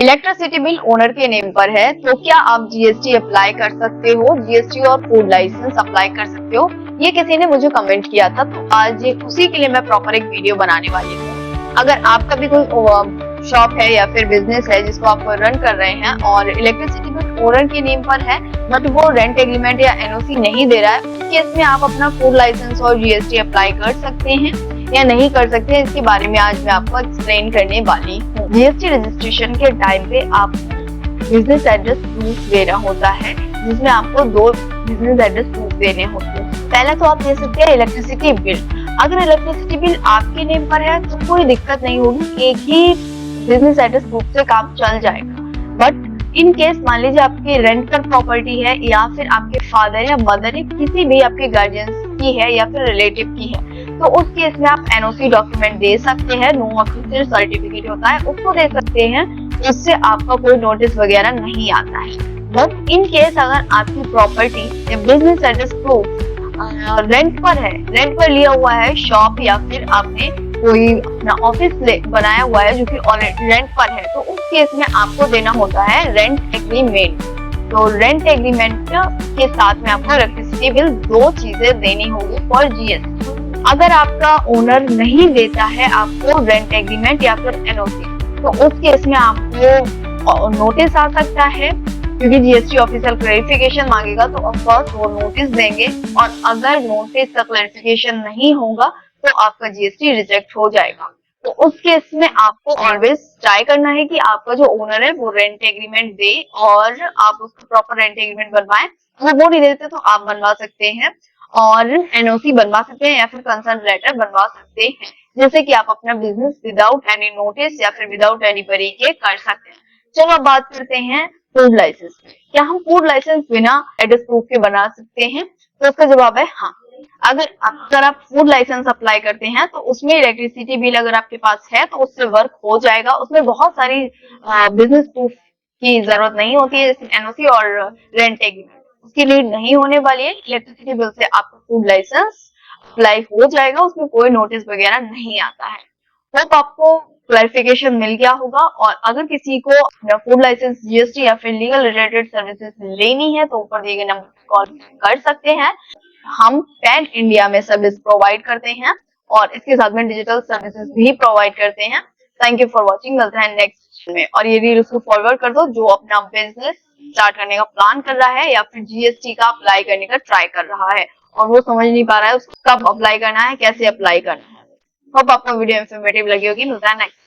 Electricity bill owner के name पर है तो क्या आप जीएसटी अप्लाई कर सकते हो? जीएसटी और फूड लाइसेंस अप्लाई कर सकते हो? ये किसी ने मुझे कमेंट किया था, तो आज उसी के लिए मैं प्रॉपर एक वीडियो बनाने वाली हूँ। अगर आपका भी कोई शॉप है या फिर बिजनेस है जिसको आप रन कर रहे हैं और इलेक्ट्रिसिटी बिल ओनर के नेम पर है बट वो रेंट एग्रीमेंट या एनओसी नहीं दे रहा है, उस केस में आप अपना फूड लाइसेंस और जीएसटी अप्लाई कर सकते हैं या नहीं कर सकते हैं, इसके बारे में आज मैं आपको एक्सप्लेन करने वाली हूँ। जीएसटी रजिस्ट्रेशन के टाइम पे आपको बिजनेस एड्रेस प्रूफ देना होता है, जिसमें आपको 2 बिजनेस एड्रेस प्रूफ देने होते हैं। पहले तो आप दे सकते हैं इलेक्ट्रिसिटी बिल। अगर इलेक्ट्रिसिटी बिल आपके नेम पर है तो कोई दिक्कत नहीं होगी, एक ही बिजनेस एड्रेस प्रूफ से काम चल जाएगा। बट इन केस मान लीजिए आपकी रेंट पर प्रॉपर्टी है या फिर आपके फादर या मदर या किसी भी आपके गार्जियंस की है या फिर रिलेटिव की है, तो उस केस में आप एनओसी डॉक्यूमेंट दे सकते हैं। नो ऑफिशियल सर्टिफिकेट होता है, उसको दे सकते हैं, उससे आपका कोई नोटिस वगैरह नहीं आता है। बट इन केस अगर आपकी प्रॉपर्टी या बिजनेस एड्रेस प्रूफ रेंट पर है, रेंट पर लिया हुआ है शॉप या फिर आपने कोई अपना ऑफिस बनाया हुआ है जो कि रेंट पर है, तो उस केस में आपको देना होता है रेंट एग्रीमेंट। तो रेंट एग्रीमेंट के साथ में आपको इलेक्ट्रिसिटी बिल 2 चीजें देनी होगी फॉर जीएसटी। अगर आपका ओनर नहीं देता है आपको रेंट एग्रीमेंट या फिर एनओसी, तो उस केस में आपको नोटिस आ सकता है, क्योंकि जीएसटी ऑफिशियल क्लैरिफिकेशन मांगेगा तो ऑफ कोर्स वो नोटिस देंगे, और अगर नोटिस का क्लैरिफिकेशन नहीं होगा तो आपका जीएसटी रिजेक्ट हो जाएगा। तो उस केस में आपको ऑलवेज ट्राई करना है कि आपका जो ओनर है वो रेंट एग्रीमेंट दे और आप उसको प्रॉपर रेंट एग्रीमेंट बनवाएं। अगर वो नहीं देते तो आप बनवा सकते हैं और एनओसी बनवा सकते हैं या फिर कंसर्न लेटर बनवा सकते हैं, जैसे कि आप अपना बिजनेस विदाउट एनी नोटिस या फिर विदाउट एनी बरी के कर सकते हैं। चलो अब बात करते हैं फूड लाइसेंस। क्या हम फूड लाइसेंस बिना एड्रेस प्रूफ के बना सकते हैं? तो उसका जवाब है हाँ। अगर आप फूड लाइसेंस अप्लाई करते हैं तो उसमें इलेक्ट्रिसिटी बिल अगर आपके पास है तो उससे वर्क हो जाएगा। उसमें बहुत सारी बिजनेस प्रूफ की जरूरत नहीं होती है, जैसे एनओसी और रेंट एग्रीमेंट, उसकी नीड नहीं होने वाली है। इलेक्ट्रिसिटी बिल से आपका फूड लाइसेंस अप्लाई हो जाएगा, उसमें कोई नोटिस वगैरह नहीं आता है। होप आपको क्लैरिफिकेशन मिल गया होगा। और अगर किसी को अपना फूड लाइसेंस, जीएसटी या फिर लीगल रिलेटेड सर्विसेज लेनी है तो ऊपर दिए गए नंबर पर कॉल कर सकते हैं। हम पैन इंडिया में सर्विस प्रोवाइड करते हैं और इसके साथ में डिजिटल सर्विसेज भी प्रोवाइड करते हैं। Thank you for watching. मिलते हैं नेक्स्ट में। और ये रील उसको फॉरवर्ड कर दो जो अपना बिजनेस स्टार्ट करने का प्लान कर रहा है या फिर जीएसटी का अप्लाई करने का ट्राई कर रहा है और वो समझ नहीं पा रहा है उसको कब अप्लाई करना है, कैसे अप्लाई करना है। होप आपको वीडियो इंफॉर्मेटिव लगी होगी। मिलता है नेक्स्ट।